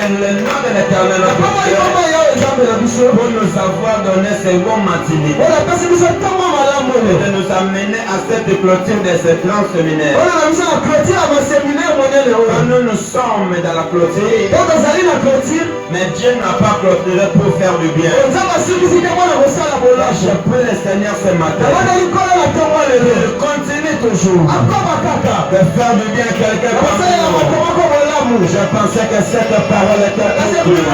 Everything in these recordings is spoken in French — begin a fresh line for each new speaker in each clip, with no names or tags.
le nom de l'Éternel pour nous avoir donné ce bon matinée et de nous amener à cette clôture de ce grand séminaire. Quand nous sommes dans la clôture, mais Dieu n'a pas clôturé pour faire du bien. Je prie le Seigneur ce matin de continuer toujours de faire du bien à quelqu'un parmi nous. Je pensais que cette parole était pour toi.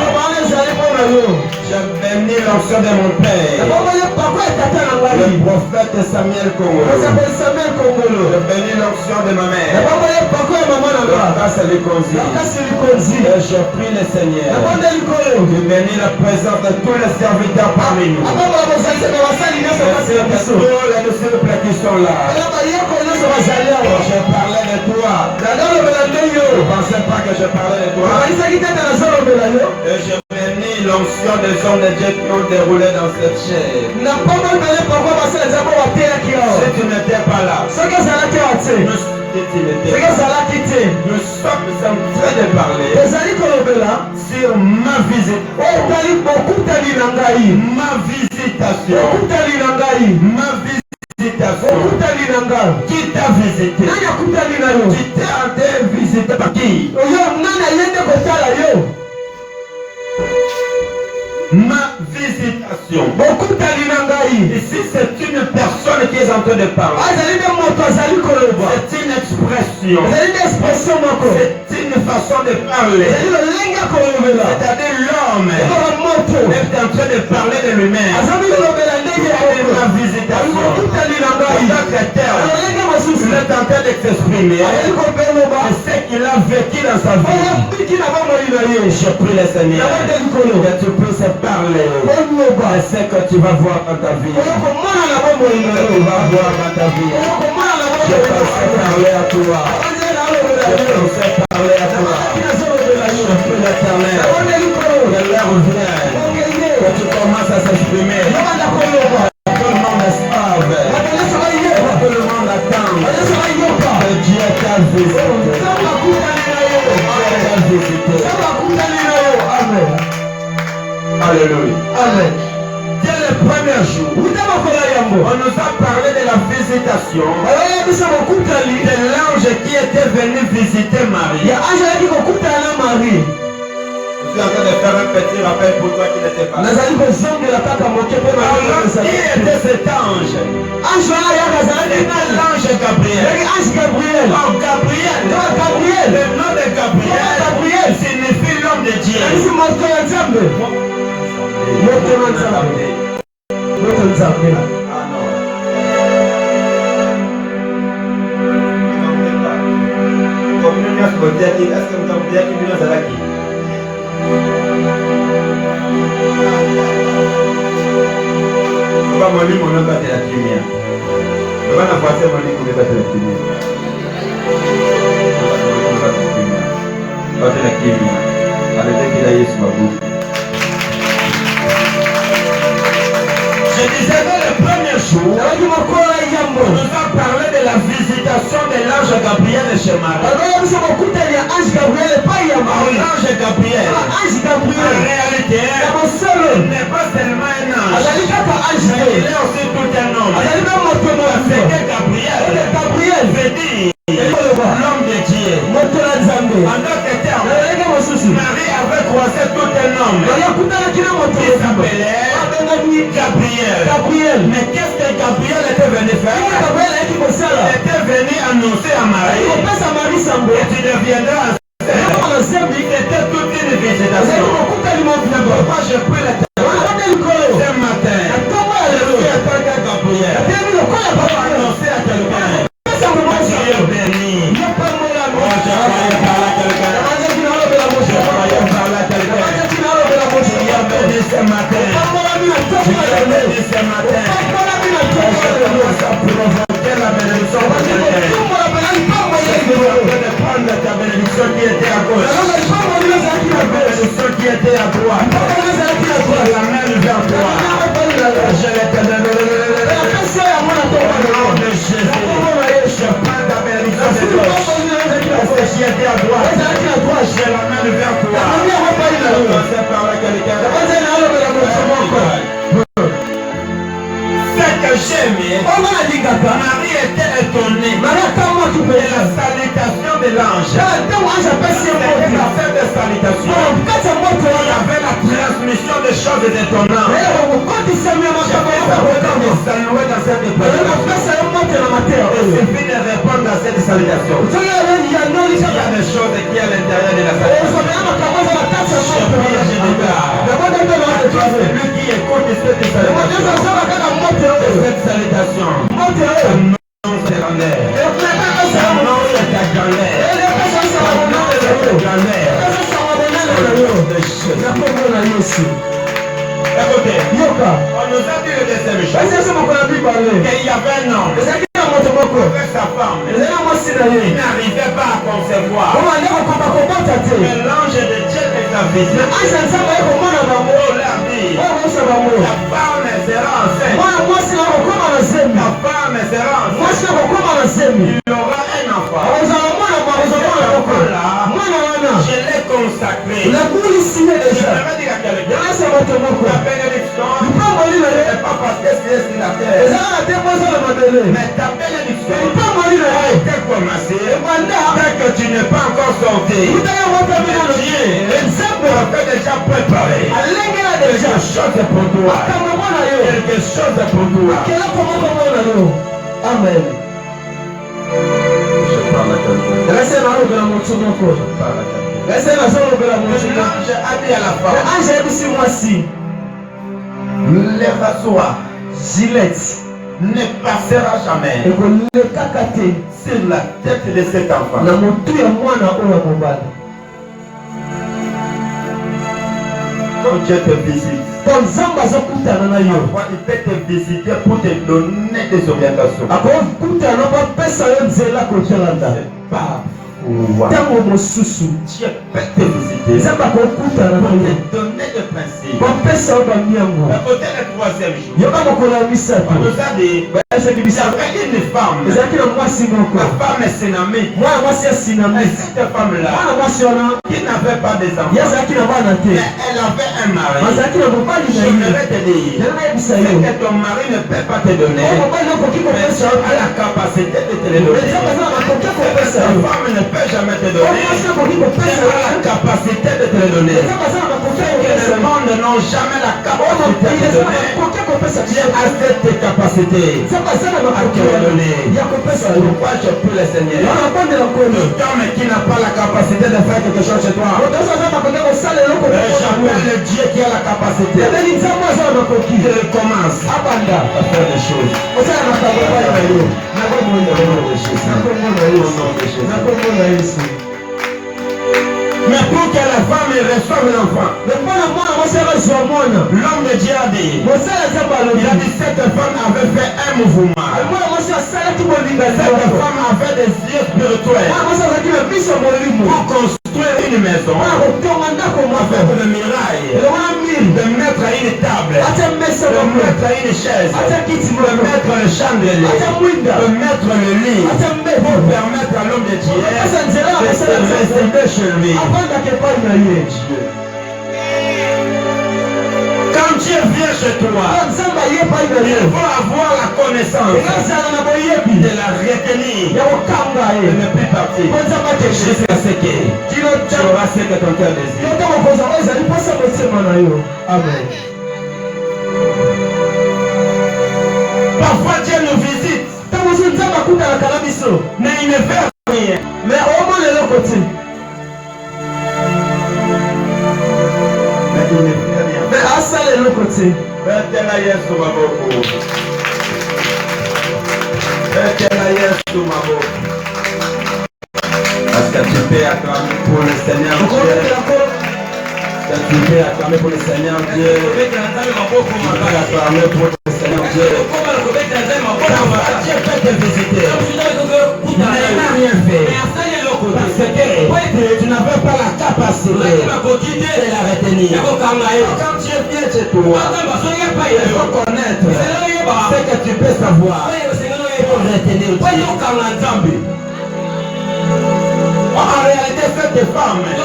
Je bénis l'onction de mon père, le prophète Samuel Kongolo. Je bénis l'onction de ma mère, grâce à l'Ikonzi. Et je prie le Seigneur de bénir la présence de tous les serviteurs parmi nous. Tous les disciples qui sont là. Je parlais de toi. Je ne pensais pas que je parlais de toi. Et je bénis l'onction des hommes de Dieu qui ont déroulé dans cette chair. Si tu n'étais pas là, nous sommes en train de parler sur ma visite. Ma visitation. Qui t'a visité? Tu t'es allé visiter par qui? Ma visitation. Ici c'est une personne qui est en train de parler. C'est une expression. C'est une façon de parler. C'est-à-dire l'homme est en train de parler de lui-même. Ma visitation. D'autres termes, il est en train de s'exprimer. C'est ce qu'il a vécu dans sa vie. Je prie le Seigneur que tu puisses parler. C'est ce que tu vas voir dans ta vie. Tu vas voir dans ta vie. Je pensais parler à toi. Je pensais parler à toi. Je prie l'Éternel que l'heure vienne, que tu commences à s'exprimer. Tout le monde est stable. Tout le monde attend. Que Dieu t'a visité. Dieu t'a visité. Amen. Alléluia. Amen. Dès le premier jour, on nous a parlé de la visitation de l'ange qui était venu visiter Marie. Je suis en train de faire un petit rappel pour toi qui n'étais pas là. Qui était cet ange? C'était l'ange Gabriel. Oh, Gabriel. Le nom de Gabriel signifie l'homme de Dieu. Je disais dans le premier jour, on nous a parlé de la visitation de l'ange Gabriel chez Marie. L'ange Gabriel, en réalité, n'est pas seulement un ange, mais il est aussi tout un homme. C'est que Gabriel veut dire l'homme de Dieu. En d'autres termes, Marie avait croisé tout un homme qui s'appelait Gabriel. Mais qu'est-ce que Gabriel était venu faire? Il était venu annoncer à Marie et tu deviendras enceinte. C'était toute une visitation. Pourquoi je prie la terre ce matin? Gabriel pour annoncer à quelqu'un. Dieu béni. Je croyais parler à quelqu'un. Dieu béni ce matin. Dieu béni ce matin. Je commence à provoquer la bénédiction de quelqu'un. Je vais prendre ta bénédiction qui était à gauche. La bénédiction qui était à droite. La main vers toi. Je vais te donner. Au nom de Jésus. Je prends ta bénédiction de gauche. Parce que j'y étais à droite. J'ai la main vers toi. Marie était étonnée de la salutation de l'ange. Il y avait la transmission des choses étonnantes. Il suffit de répondre à cette salutation. Il y a des choses qui à l'intérieur de la salutation. Celui qui écoute cette salutation, écoutez, on nous a dit le deuxième jour qu'il y avait un homme avec sa femme. Il n'arrivait pas à concevoir. Mais l'ange de Dieu les a visés. La femme sera enceinte. La femme sera enceinte. Il aura un enfant. Je l'ai consacré. Je vais dire à quelqu'un, la bénédiction n'est pas parce que c'est sur la terre. Mais ta bénédiction a été commencée dès que tu n'es pas encore sorti. Dieu fait déjà préparé quelque chose pour toi. Quelque chose pour toi.
Amen.
Je parle à quelqu'un. L'ange a dit à la femme, lève-toi, Gillette ne passera jamais sur la tête de cet enfant. Quand Dieu te visite, il peut te visiter pour te donner des orientations. Dieu peut te visiter pour te donner des principes. Côté le troisième jour, on nous a dit, il y avait une femme. La femme est synamite. Et cette femme-là, qui n'avait pas des enfants, mais elle avait un mari. Je voudrais te dire, c'est que ton mari ne peut pas te donner, mais tu as la capacité de te le donner. Ta femme ne peut jamais te donner, tu as la capacité de te le donner. Le monde n'a jamais la capacité de te donner. Tu as cette capacité à te donner. Pourquoi je peux le Seigneur? L'homme qui n'a pas la capacité de faire quelque chose chez toi, j'appelle le Dieu qui a la capacité. Il commence à faire des choses. Mais pour que la femme reçoive l'enfant, l'homme de Dieu a dit, il a dit cette femme avait fait un mouvement. Cette femme avait des yeux spirituels pour construire une maison, avec le mirail, de mettre une table, de mettre une chaise, de mettre le chandelier, de mettre le lit, pour permettre à l'homme de Dieu de se résider chez lui. Quand Dieu vient chez toi, il faut avoir la connaissance de la retenir et ne plus partir jusqu'à ce que tu auras ce que ton cœur désire. Amen. Parfois Dieu nous visite, mais il ne fait rien. Mais au moins de l'autre côté. Mais il ne fait rien. Mais à ça de l'autre côté. Est-ce que tu peux acclamer pour le Seigneur Dieu? Est-ce que tu peux acclamer pour le Seigneur Dieu? Tu peux acclamer pour le Seigneur Dieu? Dieu peut te visiter. Il n'a rien fait. Parce que tu n'avais pas la capacité de la retenir. Quand Dieu vient chez toi, il faut connaître ce que tu peux savoir pour retenir Dieu. En réalité, cette femme, elle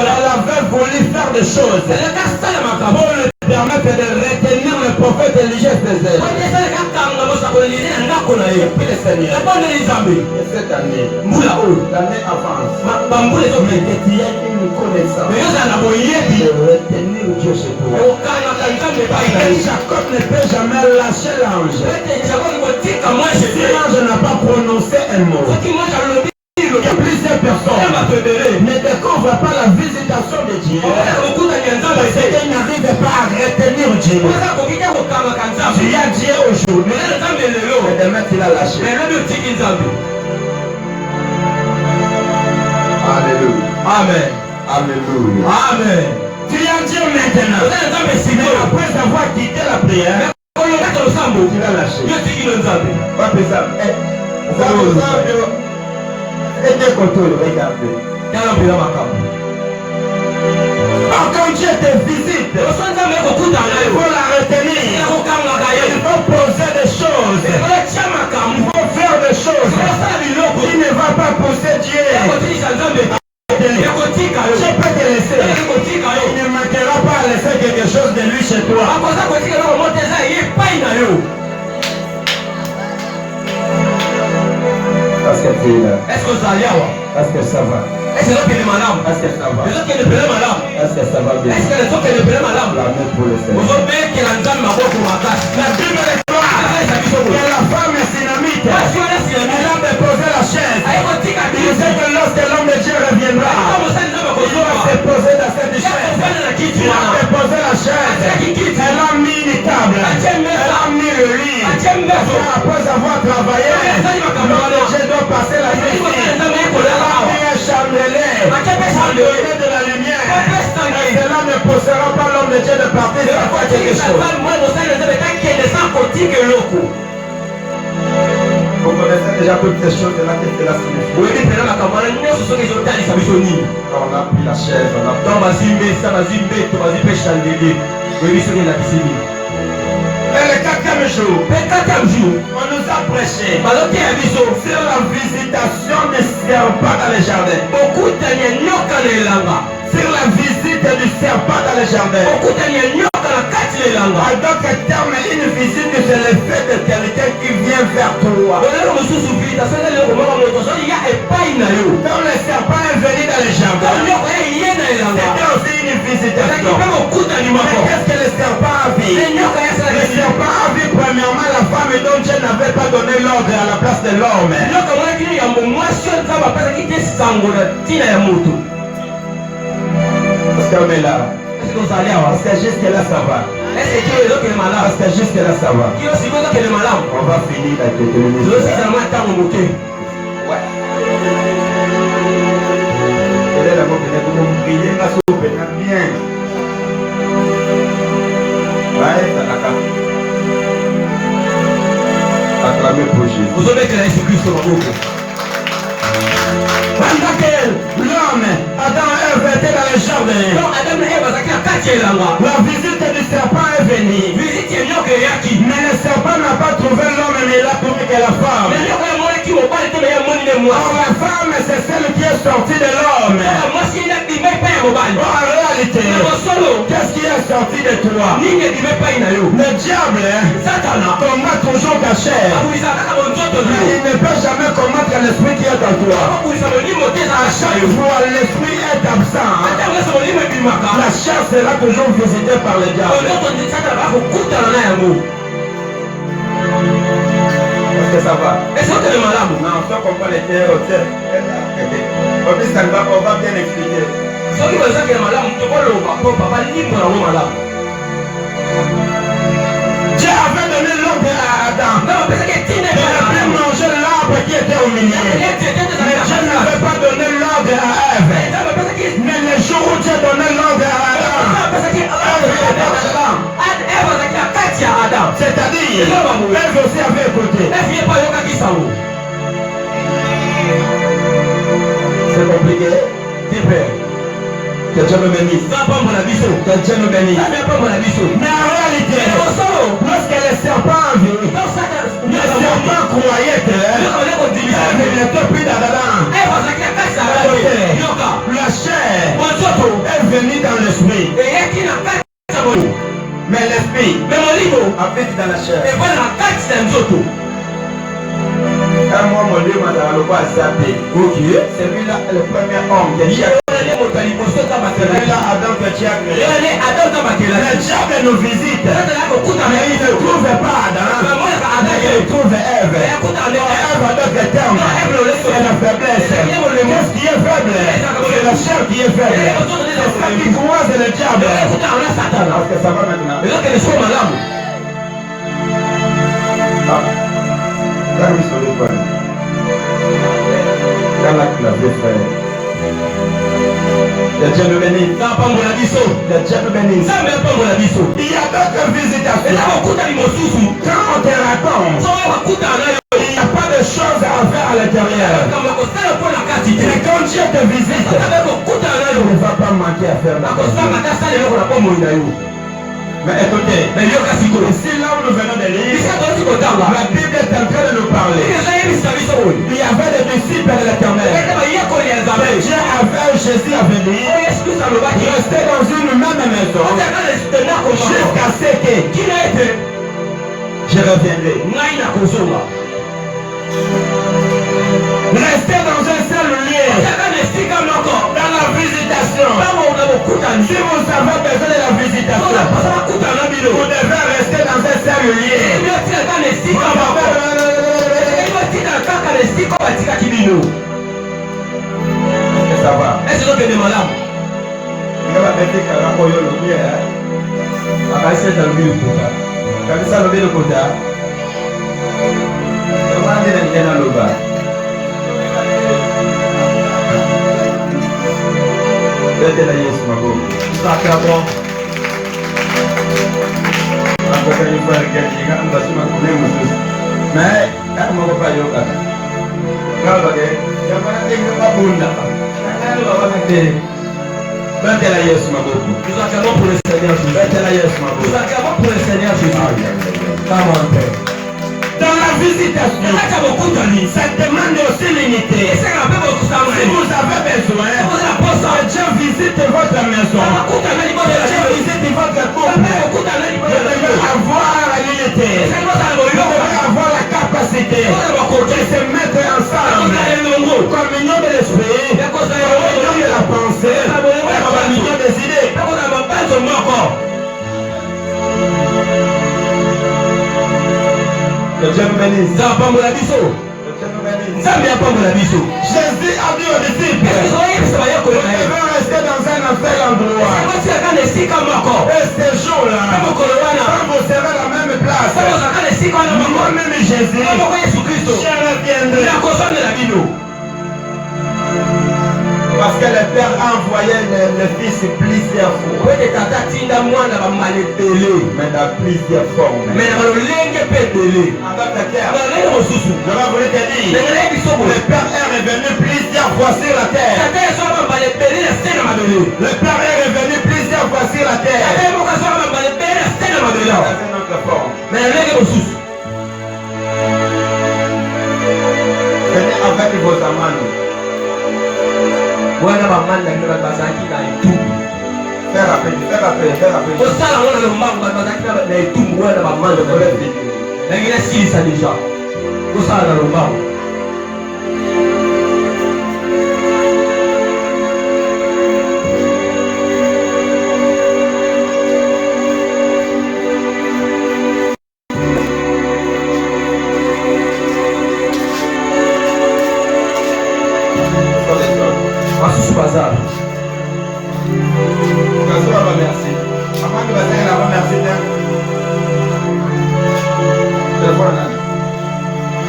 avait voulu faire des choses pour le permettre de retenir le prophète Élie faisait. Et puis le Seigneur, et cette année, l'année avance, mais que tu aies une connaissance de retenir Dieu chez toi. Et Jacob ne peut jamais lâcher l'ange. Si l'ange n'a pas prononcé un mot, il y a plusieurs personnes ne découvrent pas la visitation de Dieu parce qu'ils n'arrivent pas à retenir Dieu. Tu as Dieu aujourd'hui, et demain tu l'as lâché. Alléluia. Amen. Alléluia. Amen. Tu as Dieu maintenant, mais après avoir quitté la prière, tu l'as lâché. Et des contrôles, regardez. Quand Dieu te visite, il faut la retenir. Il faut poser des choses. Il faut faire des choses. Il ne va pas pousser Dieu. Je peux te laisser. Il ne manquera pas à laisser quelque chose de lui chez toi. Parce que tu es là. Est-ce que ça va? Est-ce que ça va? Est-ce que ça va? Est-ce que ça va bien? Est-ce que la main pour le Seigneur. La Bible déclare que la femme est synamite. Elle a déposé la chaise. Il sait que lorsque l'homme de Dieu reviendra, il va se poser dans cette chaise. Il a déposé la chaise. Elle a mis une table. Elle a mis le lit. Après avoir travaillé, l'homme de Dieu doit passer la nuit. Elle a mis un chamelet. Donner de la lumière. Cela ne poussera pas l'homme de Dieu de partir sans faire quelque chose. Vous connaissez déjà toutes ces choses-là qui étaient là sur les filles. On a pris la chaise, on a et le quatrième jour, on nous a prêché sur la visitation des serpents dans les jardins. Sur la visite du serpent dans les jardins. En d'autres termes, une visite, c'est le fait de quelqu'un qui vient vers toi. Quand le serpent est venu dans les jardins, c'était aussi une visitation. Mais qu'est-ce que le serpent a vu? Le serpent a vu premièrement la femme dont Dieu n'avait pas donné l'ordre à la place de l'homme. Parce qu'on est là. Parce que jusque-là ça va. Parce que jusque-là ça va. On va finir avec le ministère. Ouais. Elle est là pour vous prier, la soupe est bien. Acclamez pour Jésus. Vous avez que Jésus-Christ sur vous. Pendant que l'homme, Adam et Ève étaient dans le jardin, la visite du serpent est venue. Mais le serpent n'a pas trouvé l'homme, mais il a trouvé que la femme. Or la femme, c'est celle qui est sortie de l'homme. En réalité, qu'est-ce qui est sorti de toi? Le diable combat toujours ta chair. Mais il ne peut jamais combattre l'esprit qui est en toi. À chaque fois, l'esprit est absent. La chair sera toujours visitée par le diable. Est-ce que ça va? Est-ce que tu es malade? Non, on comprend les terres. On va bien expliquer. Dieu avait donné l'ordre à Adam de ne plus manger l'arbre qui était au milieu. Mais Dieu n'avait pas donné l'ordre à Ève. Mais le jour où Dieu donnait l'ordre à Adam, c'est-à-dire, Ève aussi avait écouté. C'est compliqué. Que Dieu me bénisse. Que Dieu me bénisse. Mais en réalité, lorsque le serpent a vu, le serpent croyait que Ève n'était plus dedans. La chair est venu dans l'esprit. Mais l'esprit habite dans la chair. Moi, mon Dieu m'a donné le roi Zabé. C'est lui-là, le premier homme qui a celui-là, Adam que tu as créé. Le diable nous visite. Mais il ne trouve pas Adam. Mais il trouve Ève. Ève a d'autres termes. C'est la faiblesse. Qu'est-ce qui est faible? C'est la chair qui est faible. C'est ça qui croit, c'est le diable. Parce que ça va maintenant. Là, oui, sur le point. Dans la clavier, frère. Le Dieu nous bénisse. Le Dieu nous bénisse. Il y a d'autres visitations. Quand on te raconte, il n'y a pas de choses à faire à l'intérieur. Mais quand Dieu te visite, il ne va pas manquer à faire. Mais écoutez, ici là où nous venons de lire, la Bible est en train de nous parler. Il y avait des disciples de l'Éternel. Dieu avait Jésus à venir, rester dans une même maison, jusqu'à ce que je reviendrai. Rester dans un seul lieu, dans la visitation. Si vous avez besoin de la visitation, vous devez rester dans un seul lieu. Est-ce que ça va? Est-ce que tu es malade? Il va mettre Karakoyo le mieux. Il va essayer de le côté. Quand ça le met le côté, il va aller dans le bas. Bete la Yesu mago. Sakabo. Apa yang berganti kan basi makune musus. Mais kan mau apa yo kan. Kalau bagai yang mana tinggal babunda. Kan lo apa nanti. Bete la Yesu mago. Sakabo pour le Seigneur Jésus. Bete la Yesu mago. Sakabo pour le Seigneur Jésus. Come on, père. Dans la visitation, ça demande aussi l'unité. Si vous avez besoin, Dieu visite votre maison. Dieu visite votre couple. Vous devez avoir l'unité. Vous devez avoir la capacité de se mettre ensemble. Communion de l'esprit, communion de la pensée, communion des idées. Que Dieu nous bénisse. Jésus a dit aux disciples, vous devez rester dans un seul endroit. Et ce jour-là, quand vous serez à la même place, moi-même Jésus, je reviendrai. Parce que le Père a envoyé le Fils plusieurs fois. Mais dans plusieurs formes. Je vais vous le dire. Le Père est revenu plusieurs fois sur la terre. Le Père est revenu plusieurs fois sur la terre. Dans une autre forme. Venez avec vos amendes. Voilà ma main de la basaki na itu. Faire rappel. Au salon on le manque de basaki na itu voilà ma main de la basaki. Mais il a six ça déjà. Au salon on le manque. Bazar. Merci. Avant de passer là, merci.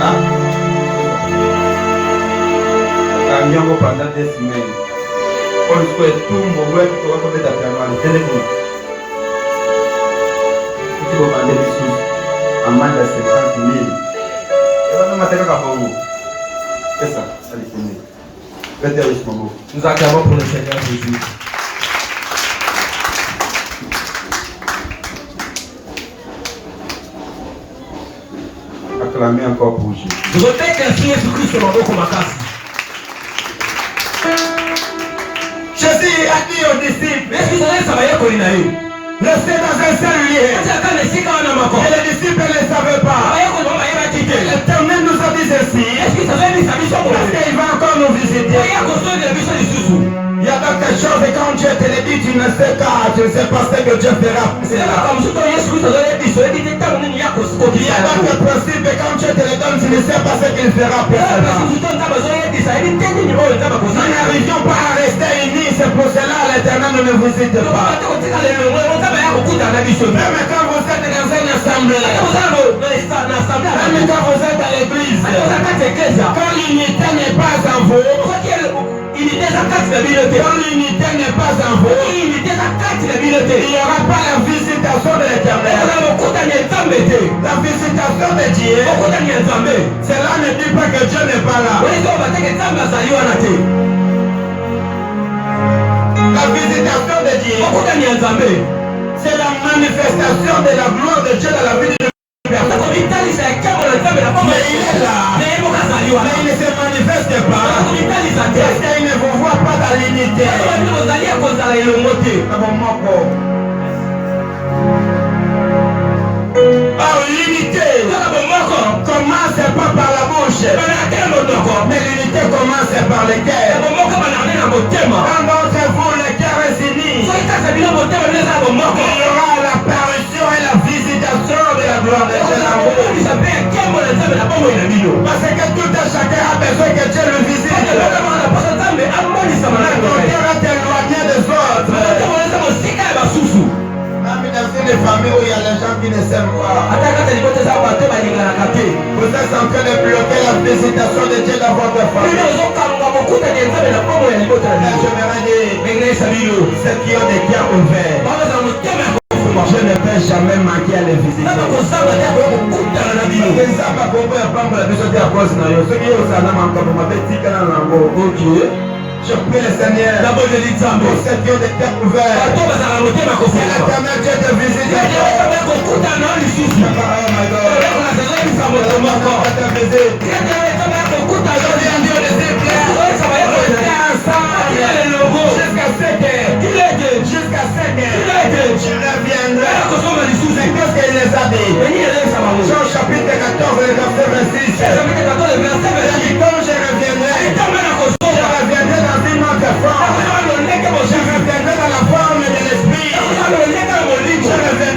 Hein? Camion pendant des semaines. On souhaite tout mon web pour côté d'après-midi. Téléphone. Tu vas demander des sous. Amende de 50 000. Et maintenant, ma tête à vous. C'est ça. Allez, finir. Nous acclamons pour le Seigneur Jésus. Acclamez encore pour Jésus. Jésus a dit aux disciples, restez dans un seul lieu. Et les disciples ne le savaient pas. L'Éternel nous a dit ceci, parce qu'il va encore nous visiter. Il y a d'autres choses et quand Dieu te le dit, tu ne sais pas, tu ne sais pas ce que Dieu fera. Il y a d'autres principes et quand Dieu te les donne, tu ne sais pas ce qu'il fera. Nous n'arrivions pas à rester unis, c'est pour cela l'Éternel ne nous visite pas. Même quand vous êtes dans une assemblée, même quand vous êtes à l'église, quand l'unité n'est pas en vous, quand l'unité n'est pas en vous, il n'y aura pas la visitation de l'Éternel. La visitation de Dieu, cela ne dit pas que Dieu n'est pas là. La visitation de Dieu, c'est la manifestation de la gloire de Dieu dans la vie de personne. Mais il est là. Mais il ne se manifeste pas. Parce qu'il ne vous voit pas dans l'unité. Or l'unité commence pas par la bouche. Mais l'unité commence par le cœur. Quand d'entre vous le cœur est uni, il y aura l'apparition et la visitation de la gloire de Dieu. Parce que tout un chacun a besoin que Dieu le visite. Ton cœur est éloigné des autres. Même dans une famille où il y a les gens qui ne s'aiment pas, vous êtes en train de bloquer la visitation de Dieu dans votre famille. J'aimerais dire, ceux qui ont des cœurs ouverts, je ne peux jamais manquer à les visiter. Je prie le Seigneur pour ceux qui ont des cœurs ouverts. C'est l'Éternel Dieu te visite. Jusqu'à 5 heures, je reviendrai. Qu'est-ce qu'il les a dit? Jean chapitre 14, verset 26. Quand je reviendrai, je reviendrai dans une autre forme. Je reviendrai dans la forme de l'esprit. Je reviendrai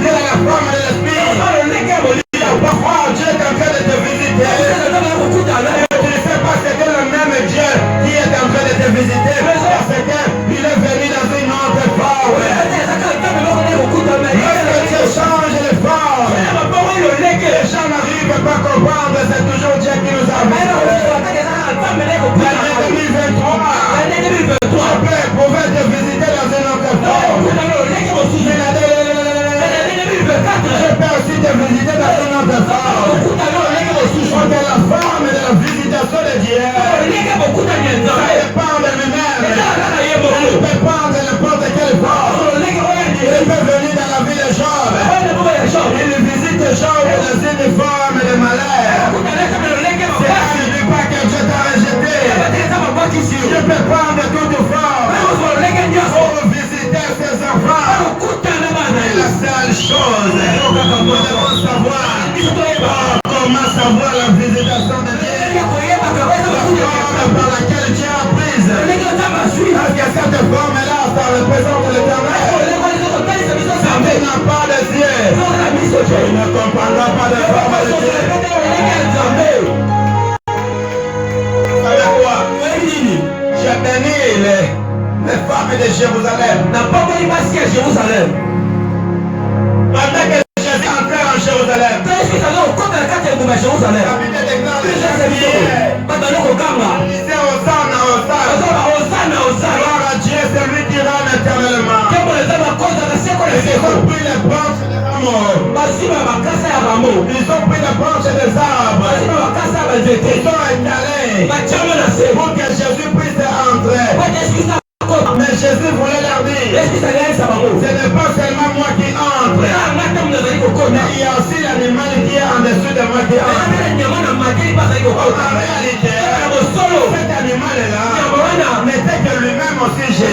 dans la forme de l'esprit. Parfois Dieu est en train de te visiter. Tu ne sais pas c'est que le même Dieu qui est en train de te visiter. Parce qu'il est venu dans une autre forme. Lorsque Dieu change les formes, les gens n'arrivent pas à comprendre. C'est toujours Dieu qui nous a visité. L'année 2023, je peux pouvoir te visiter dans une autre forme. Je peux aussi te visiter dans une autre forme. De la forme de la visitation de Dieu, ça dépend de lui-même. Il peut prendre n'importe quelle forme. Il peut venir dans la vie de Job. Il visite Job dans une forme de malheur. C'est là qu'il ne dit pas que Dieu t'a rejeté. Je peux prendre toute forme pour visiter ses enfants. Et la seule chose, nous devons savoir comment savoir la visitation de Dieu. La forme par laquelle Dieu a prise. Parce que cette forme-là, ça représente l'Éternel. Ça n'a pas de Dieu. Il ne comprendra pas de forme de Dieu. Savez quoi? J'ai béni les femmes de Jérusalem. Pendant que Jésus entrait en Jérusalem, gloire à Dieu, c'est lui qui rend éternellement. Ils ont pris les branches des rameaux. Ils ont pris les branches des arbres. Ils ont étalé pour que Jésus puisse entrer. Mais Jésus voulait leur dire, ce n'est pas seulement moi qui entre, mais il y a aussi l'animal qui est en dessous de moi qui entre. En réalité, cet animal-là n'était que lui-même même aussi Jésus.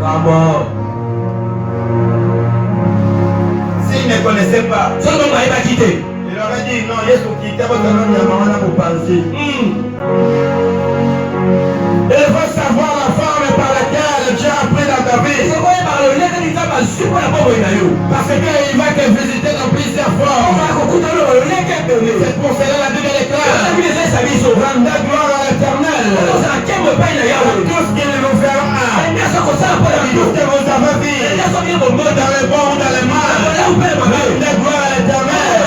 Comment? S'il ne connaissait pas, il aurait dit non, Jésus qui était votre nom, il y a maman pour penser. Il faut savoir la forme par laquelle Dieu a pris dans ta vie. Parce qu'il va te visiter dans plusieurs formes. C'est pour cela la Bible déclare. Rendez gloire à l'Éternel. Tout ce qu'il nous fera. Tout ce que vous avez vu. Dans les bons ou dans les mal. Rendez gloire à l'Éternel.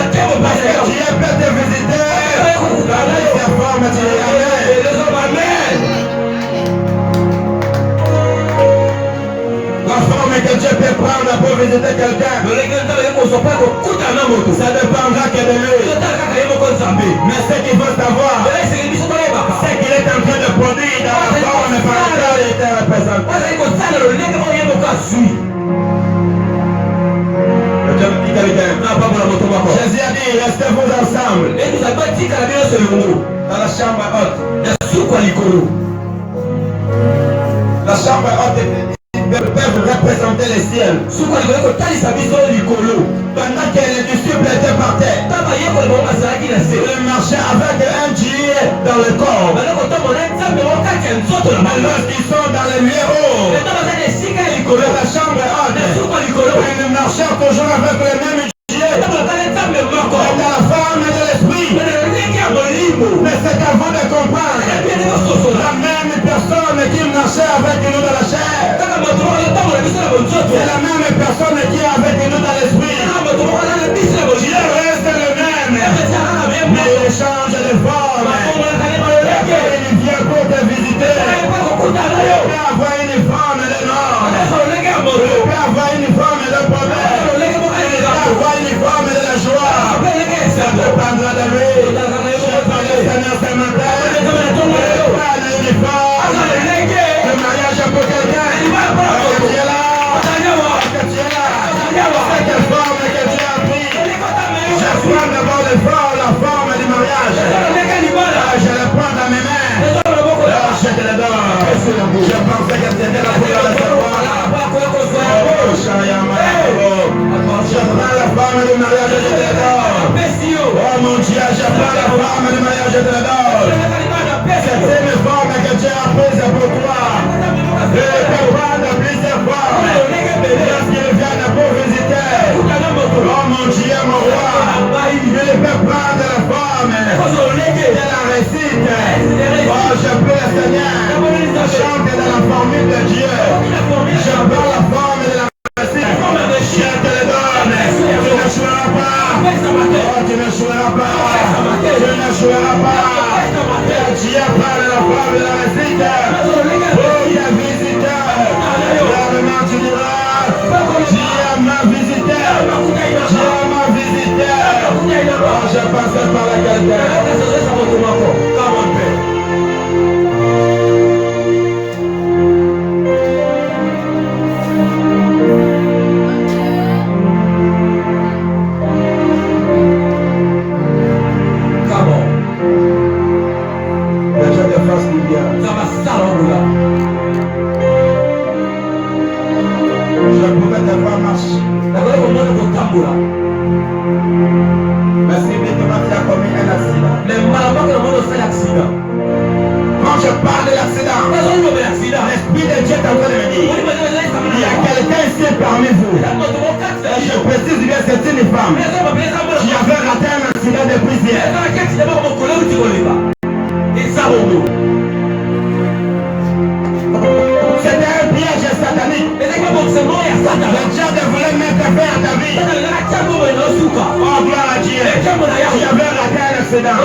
Parce que Dieu peut te visiter. Dans plusieurs formes. Amen. La forme que Dieu peut prendre pour visiter quelqu'un, ça dépendra que de lui. Mais ce qu'il faut savoir, c'est qu'il est en train de produire dans la forme par laquelle il était représenté. Jésus a dit, restez-vous ensemble dans la chambre haute. La chambre haute peuvent représenter les ciels. Pendant que les disciples étaient par terre, ils marchaient avec un Dieu dans le corps. Lorsqu'ils sont dans les lieux hauts de la chambre haute, ils marchaient toujours avec le même Dieu dans la forme de l'esprit. Mais c'est qu'avant de comprendre, la même personne qui marchait avec nous dans la chair, c'est la même personne qui est avec nous dans l'esprit. Dieu reste le même, mais il change de forme. Il vient pour te visiter. Il peut avoir une forme de mort. Il peut avoir une forme de problème. Il peut avoir une forme de la joie. Ça dépendra de lui. Le Seigneur ce matin, prenne une forme de mariage pour quelqu'un. Que tu es là. Que tu es là. C'est quelle forme que tu as pris. Je prends d'abord la forme du mariage. Je le prends dans mes mains. Je te le donne. Je pensais que c'était la prière de savoir. Je prends la forme du mariage, je te le donne. Oh mon Dieu, je prends la forme du mariage, je te le donne. C'est une forme que Dieu a prise pour toi. Il peut prendre plusieurs formes. Lorsqu'il vient pour visiter, oh mon Dieu, mon roi, il peut prendre la forme de la récite. Oh, je prie le Seigneur, chante dans la formule de Dieu. Je prends la forme de la récite. Je te le donne. Tu ne joueras pas. Oh, tu ne joueras pas. Tu ne joueras pas. Dieu prend la forme de la récite. Oh, il a visité. Vraiment, tu diras, Dieu m'a visité. Dieu m'a visité. Oh, je passe par la quelqu'un. Come on, Père. Je pouvais te voir marcher. Mais si maintenant tu as commis un accident. Quand je parle de l'accident, l'Esprit de Dieu est en train de me dire, il y a quelqu'un ici parmi vous. Je précise bien, c'est une femme qui avait raté un accident de plusieurs. C'était un piège satanique. Le diable voulait mettre fin à ta vie. Oh, gloire à Dieu. Tu avais raté un accident.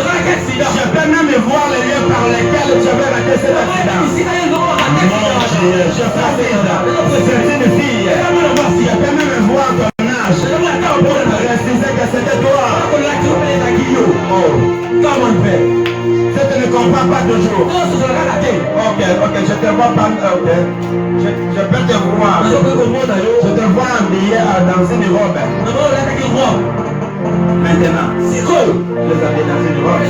Je peux même voir les lieux par lesquels tu avais raté cet accident. Mon Dieu, je précise. C'est une fille. Je peux même voir ton âge. Préciser que c'était toi. Oh, comment faire? Tu ne comprends pas toujours. Ok, je te vois pas. Ok. Je peux te voir. Je te vois habillé dans une robe. Maintenant, si tu les habillés dans une robe.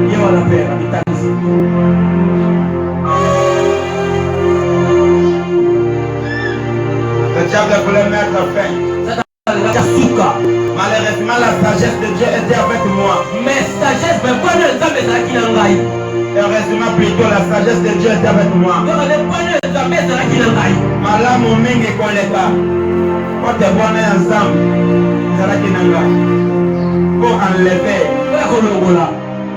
Viens à la paix, habitant ici. Le diable voulait mettre fin. Malheureusement, la sagesse de Dieu était avec moi. Mais sagesse, mais quoi ne jamais ça qui n'engaille. Heureusement, plutôt la sagesse de Dieu était avec moi. Malam ou mingi koleka. Quand tu es bon ensemble, ça qui n'engaille. Pour enlever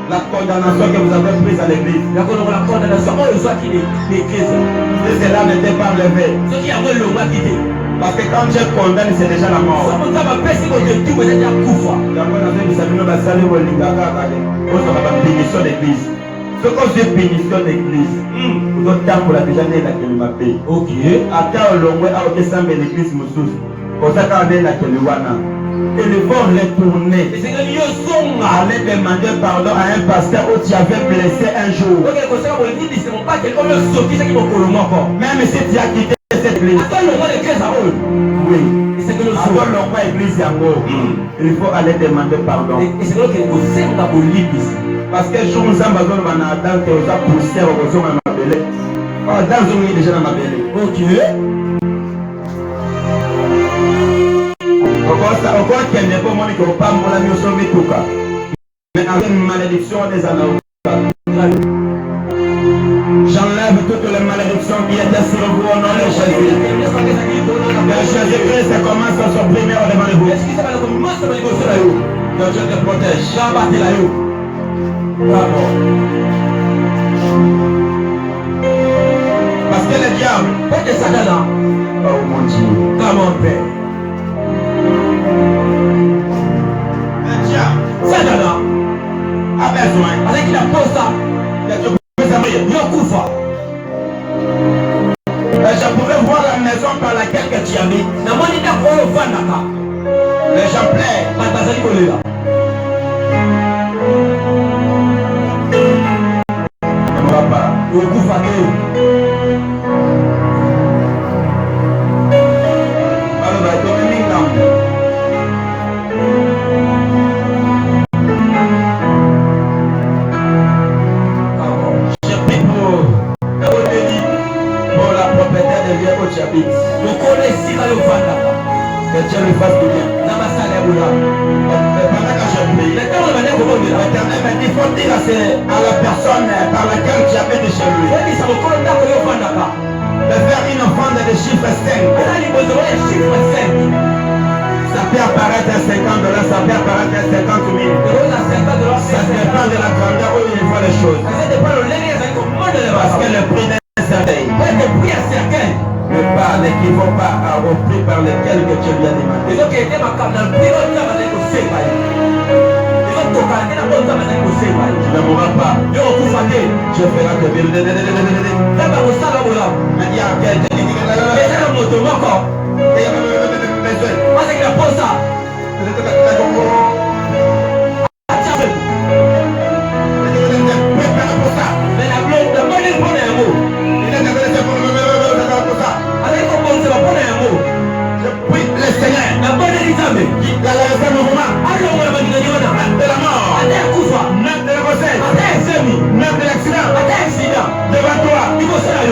la condamnation que vous avez prise à l'église. La condamnation qui l'église. Et cela n'était pas enlevé. Parce que quand Dieu condamne, c'est déjà la mort. Bénédiction d'église. Ce que j'ai bénédiction d'église. Vous avez déjà né la Kelimapé. Ok. Après, au long, à l'église Moussous. Pour ça, quand on est la Keliwana. Et ils vont retourner. Aller demander pardon à un pasteur où tu avais blessé un jour. Même si tu as quitté cette église. Oui. Il faut aller demander pardon. Parce que je vous ai poussé déjà dans ma belle. Ok. Encore qu'elle n'est pas monnaie qu'on pas mon ami au sommet tout cas. Mais avec une malédiction des anneaux. J'enlève toutes les malédictions qui étaient sur vous au nom de Jésus. Jésus-Christ commence à s'opprimer devant vous. Que Dieu te protège. Bravo. Parce que le diable, oh mon Dieu, comment faire? Le diable, Satan a besoin. Avec la pose ça, je pouvais voir la maison par laquelle tu habites. L'exemplaire. Que Dieu lui fasse du bien. L'éternel m'a dit, il faut dire à la personne par laquelle tu habites chez lui de faire une offrande de chiffre 5. Ça peut apparaître à $50, ça peut apparaître à 50 000. Ça dépend de la grandeur où il voit les choses. Parce que le prix d'un cercueil n'équivaut pas au prix par lequel que tu lui as demandé. Tu ne mourras pas. Je ferai te bien.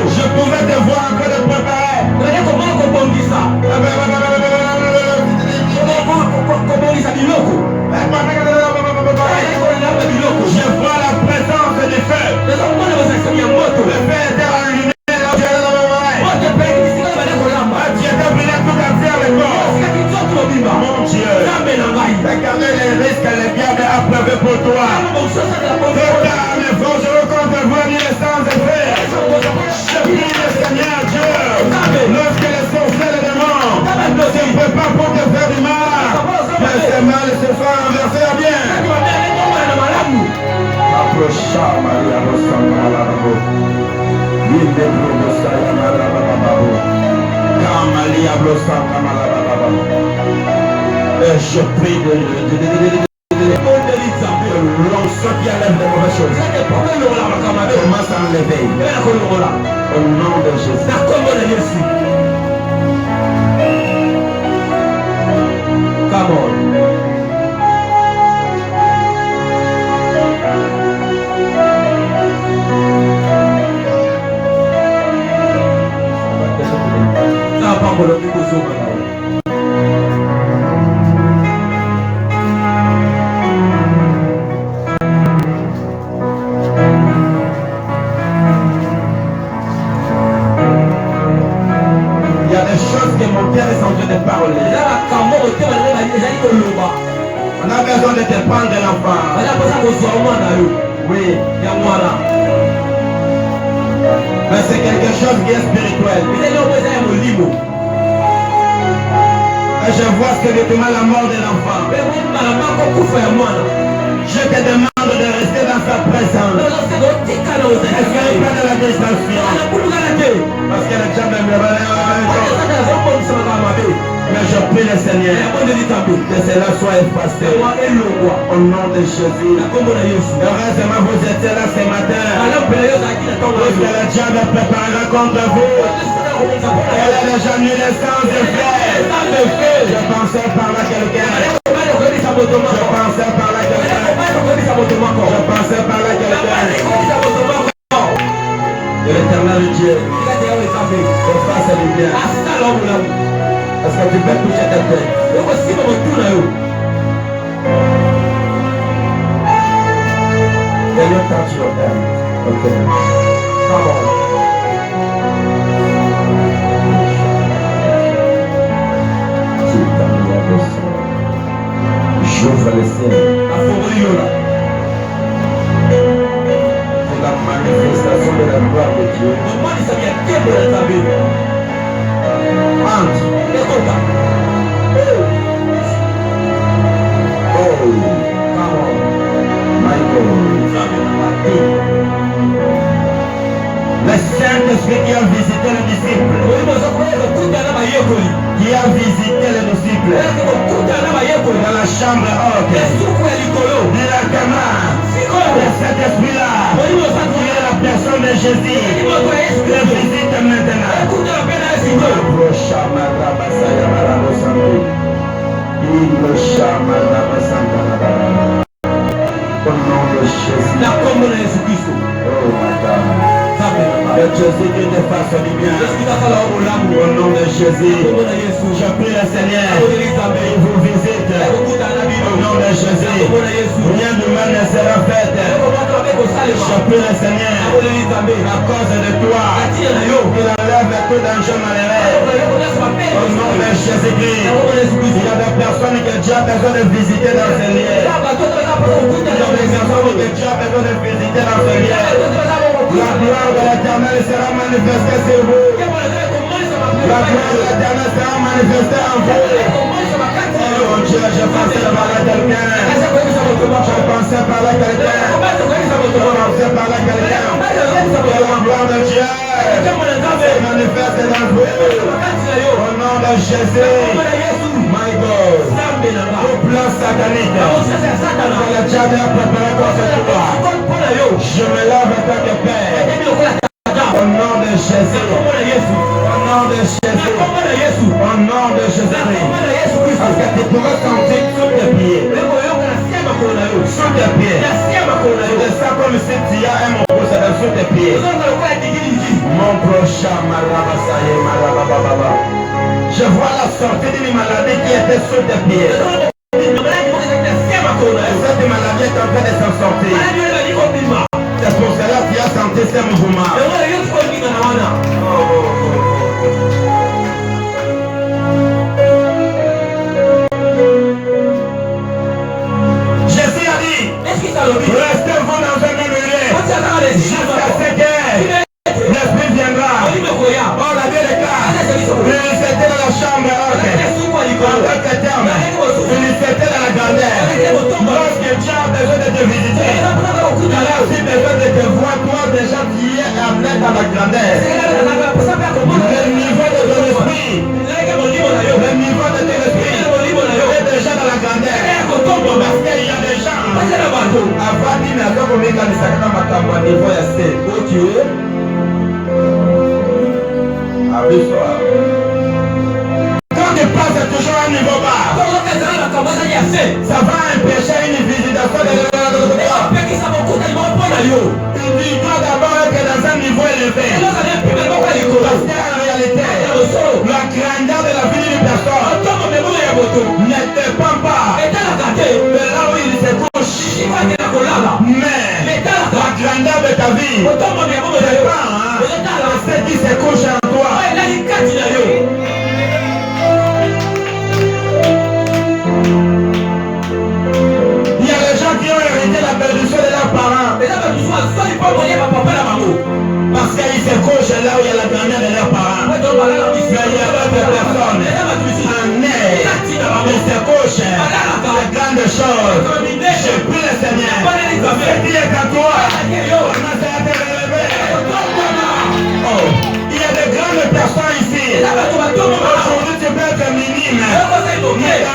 Je pouvais te voir en train de préparer. Je vois la présence du feu. Le feu était allumé. Tu étais venu tout à faire le corps. Mon Dieu. Regardez les risques, les biens approuvés pour toi. Regarde les forces, je compte voir les sans effet. Je prie le Seigneur Dieu. Lorsque les sorciers les démons ne se préparent pour te faire du mal, que ces mal se soient renversés à bien. Approcha Maria Rosana Malabo. Yinde Brosaya Malabo. Kamalia Rosana Malabo. Et je prie de l'onction qui enlève les mauvaises choses. Commence à enlever. Au nom de Jésus. Come on. besoin de te prendre l'enfant. Oui, mais c'est quelque chose qui est spirituel. Et je vois spirituellement la mort de l'enfant. Je te demande de rester dans sa présence. Est-ce qu'il n'y a pas de la distanciation? Parce que le diable me mais je prie le Seigneur que cela soit effacé au nom de Jésus. Heureusement vous étiez là ce matin. Parce que le diable préparera contre vous. Elle a déjà mis les sangs de fer. Je pensais par là quelqu'un. Je pensais par là quelqu'un. Je pensais par là quelqu'un. Et l'Éternel Dieu te fasse du bien. Est-ce que tu peux toucher ta tête? Can you touch your hand? Okay. Come on. J'ouvre le ciel. C'est la manifestation de la gloire de Dieu. Entre. Oh, come on. My God. Le Saint-Esprit qui a visité le disciple. Qui a visité le disciple. Dans la chambre haute. De la camarade. Le Saint-Esprit-là. Qui est la personne de Jésus. Le visite maintenant. Au nom de Jésus. Oh my God. Que Jésus te fasse du bien. Au nom de Jésus. Je prie le Seigneur. Il vous visite. Au nom de Jésus. Rien de mal ne sera fait. Je prie le Seigneur. À cause de toi. Il enlève tout danger malheureux. Au nom de Jésus-Christ. Il y a des personnes que Dieu a besoin de visiter dans ce lieu. Il y a des personnes que Dieu a besoin de visiter dans ce lieu. La gloire de l'Éternel sera manifestée sur vous. La gloire de l'Éternel sera manifestée en vous. Oh mon Dieu, je pensais par là quelqu'un. Je pensais par là quelqu'un. Je pensais par là quelqu'un. Que la gloire de Dieu se manifeste dans vous. Au nom de Jésus. My God. Au plan satanique. Que le diable a préparé contre toi. Je me lève en tant que Père. Au nom de Jésus. Au nom de Jésus. Au nom de Jésus. Parce que tu pourras sentir sous tes pieds. Sous tes pieds. C'est ça comme si tu as un mot sous tes pieds. Mon prochain Marabasaye Marababa. Je vois la sortie d'une maladie qui était sous tes pieds. Cette maladie est en train de s'en sortir. C'est pour cela que tu as senti ce mouvement. Jésus a dit, restez-vous dans un même lieu jusqu'à ce que l'Esprit viendra. Oh, la vie est claire. Il était dans la chambre haute. En tant que terme, il était dans la grandeur. Lorsque Dieu a besoin de te visiter, il a aussi besoin de te voir, toi déjà tu es amené dans la grandeur. Le niveau de ton esprit, le niveau de ton esprit est déjà dans la grandeur. Parce qu'il y a des gens, avant qu'il n'a pas commis dans le sacrement macabre, il faut rester. Où tu es? Abuse-toi. Quand tu passes toujours à un niveau bas, ça va empêcher une visitation de il doit d'abord être dans un niveau élevé. Parce qu'en réalité, la grandeur de la vie d'une personne ne dépend pas de là où il se couche. Mais la grandeur de ta vie dépend de ce qui se couche en toi. Parce qu'ils se couchent là où il y a la grand-mère de leurs parents. Mais il y a d'autres personnes. Ils se couchent. C'est grande chose. Je prie le Seigneur. C'est qui est à toi. Il y a de grandes personnes ici. Aujourd'hui tu peux être minime. Mais à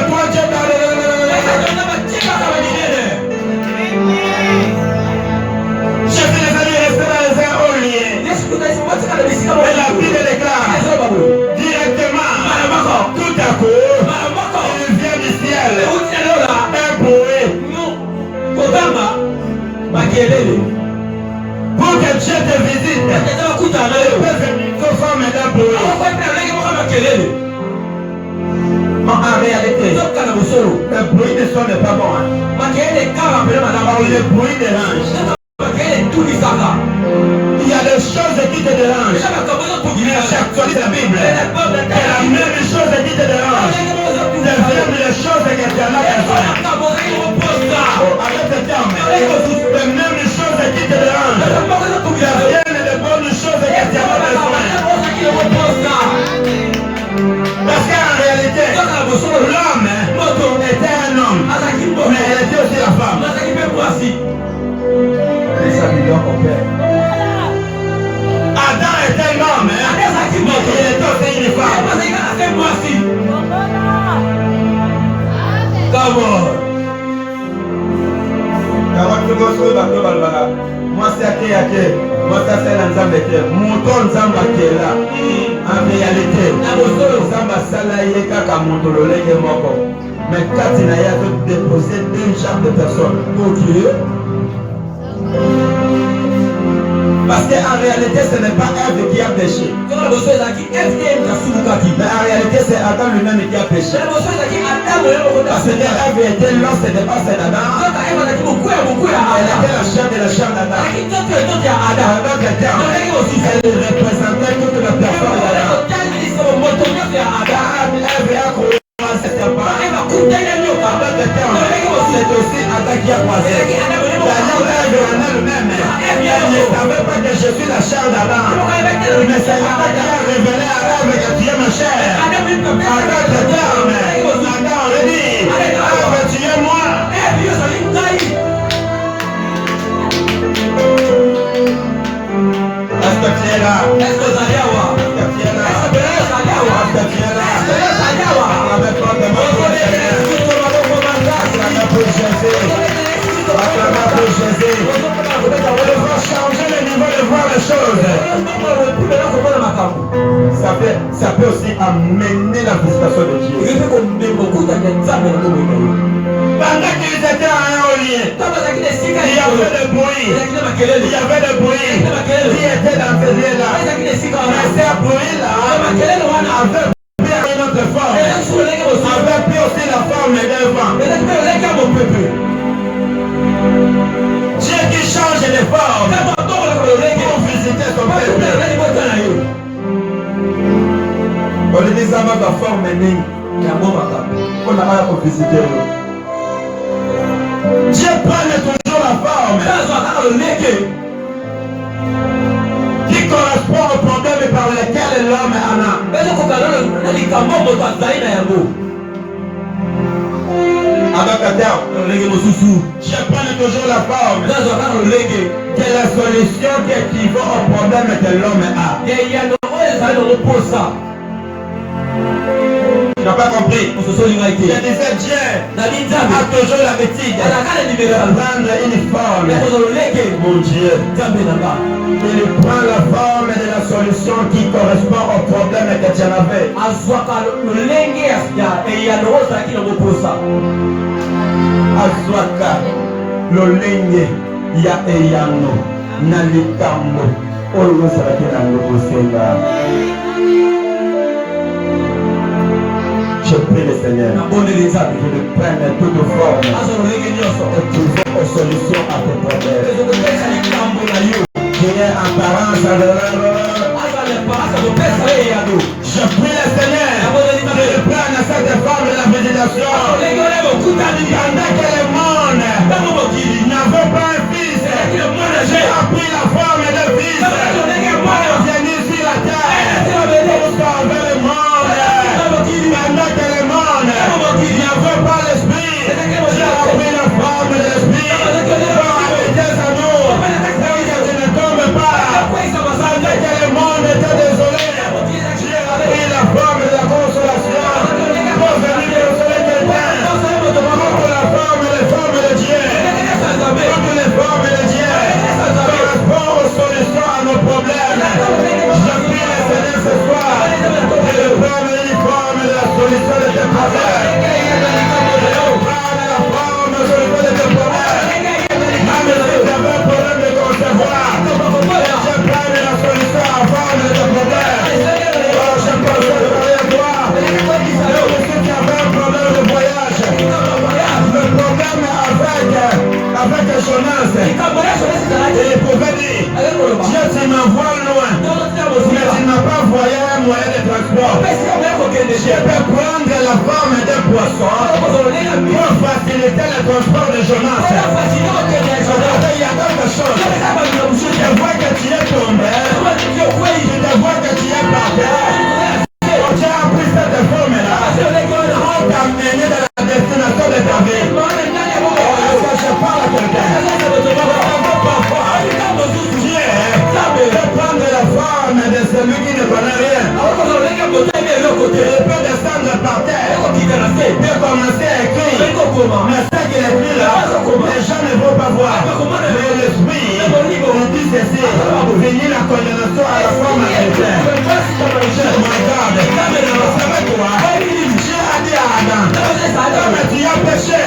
toi tu es et la Bible déclare directement, tout à coup, il vient du ciel, un bruit. Pour que Dieu te visite, il peut venir sous forme d'un bruit. En réalité, le bruit de son n'est pas bon. Le bruit dérange. Il y a des choses qui te dérangent. Mais j'actualise la Bible. C'est la même chose qui te dérange. C'est même les choses que tu as là. Avec ce terme, les mêmes choses qui te dérangent. C'est les bonnes choses que tu as besoin. Parce qu'en réalité, l'homme était un homme, mais elle était aussi la femme. Adam était un homme, mais il était aussi une femme. Moi c'est l'ensemble qui est mouton nzamba qui est là. En réalité, nzamba sala yeka montololeke moko. Mais quand il a déposé deux genres de personnes. Ok. Parce qu'en réalité, ce n'est pas Ève qui a péché. Mais en réalité, c'est Adam lui-même qui a péché. Parce que Ève était l'os de base d'Adam. Elle était la chair de la chair d'Adam. Elle représentait toute la personne d'Adam. Ève a croisé ses parents. C'est aussi Adam qui a croisé. D'ailleurs, Ève en elle-même. Elle ne savait pas que je suis la chair d'Adam. Mais c'est Adam qui a révélé à Ève que tu es ma chair. Avec le terme, Adam le dit, Ève, tu es moi. Est-ce que tu es là? Est-ce que tu es là? Est-ce que tu es là? Est-ce que tu es là? Avec toi, de mon acclamez pour Jésus. On va changer le niveau de voir les choses. Ça peut aussi amener la visitation de Dieu. Pendant qu'ils étaient en un lien, il y avait des bruits. Il y avait des bruits qui étaient dans ce lien-là. Mais ces bruits-là avaient pris une autre forme. Avaient pris aussi la forme d'un vent. Dieu qui change les formes pour visiter son peuple. On lui dit ça va ta forme on a pour visiter. Dieu prend toujours la forme qui correspond au problème par lequel l'homme en a. Avec la terre, je prends toujours la forme de la solution qui équivaut au problème que l'homme a. Tu n'as pas compris. Je disais Dieu a toujours l'habitude de prendre une forme. Mon Dieu, il prend la forme de la solution qui correspond au problème que tu en avais. Azwaka lolenge ya eyano na likambo oyo salaki na lokosenga. Je prie le Seigneur, je le prenne toute forme et trouve aux solutions à tes problèmes. Qui est apparence à je prie le Seigneur de le prendre cette forme de la méditation. Pendant que le monde n'avait pas un fils, J'ai appris la forme de vie. Venu sur la terre pour sauver le monde. Pendant que le monde n'avait pas l'esprit, j'ai appris la forme de l'esprit pour habiter à nous. Que tu ne tombes pas. Pendant que le monde était désolé, j'ai appris la forme de la consolation pour venir consoler quelqu'un. Contre la forme de Dieu. Contre les formes de Dieu. Correspond aux solutions à nos problèmes. Je prie le Seigneur ce soir de le prendre l'uniforme de la solution de tes problèmes. Prendre la forme de la solution de tes problèmes. Même si tu avais un problème de concevoir, je prends la solution à la forme de tes problèmes. Oh, je peux parler à toi. Même si tu avais un problème de voyage, le problème avec Jonas, il pouvait dire, Dieu, tu m'envoies loin, mais tu n'as pas envoyé un moyen de transport. Je peux prendre la forme d'un poisson pour faciliter le transport de Jonas. Il y a quelque chose. Je vois que tu es tombé, je vois que tu es par terre. Tu as pris cette forme-là pour t'amener dans la destination de ta vie. Je parle à quelqu'un. Dieu peut prendre la forme de celui qui ne connaît rien. Il peut descendre par terre. Il peut commencer à écrire. Mais ce qu'il écrit là, les gens ne vont pas voir. Mais l'esprit nous dit ceci. Venir la condamnation à la forme chrétienne. Je me regarde. C'est avec toi. Dieu a dit à Adam, mais tu as péché.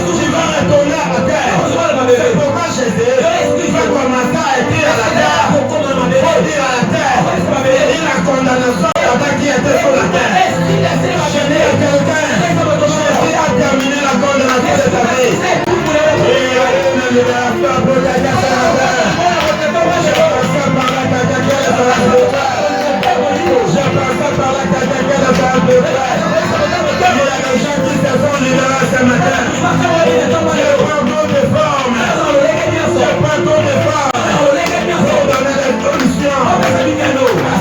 Tu vas retourner à la terre. C'est pourquoi Jésus va commencer à écrire à la terre. Pour dire à la terre, il la condamnation qui était sur la terre. Je dis à quelqu'un, Jésus a terminé la condamnation de ta vie. Et il y a une libération pour quelqu'un sur la terre. Je passe par là quelqu'un qui est sur la terre. Je passe par là quelqu'un qui est sur la terre. Il y a des gens qui se sont libérés ce matin. Je prends d'autres formes. Je prends d'autres formes. Pour donner des solutions à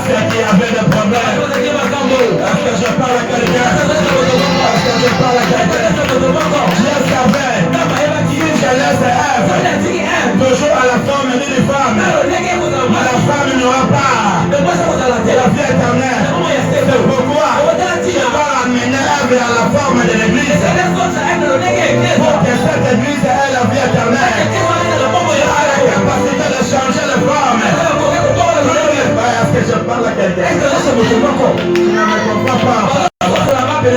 ceux qui avaient des problèmes. Est-ce que je parle à quelqu'un? Est-ce que je parle à quelqu'un? Dieu savait si je laisse Ève toujours à la forme d'une femme, la femme n'aura pas la vie éternelle. C'est pourquoi je vais amener Ève à la forme de l'église pour que cette église ait la vie éternelle. Tu as la capacité de changer de forme. Est-ce que je parle à quelqu'un? Tu ne me comprends pas. Si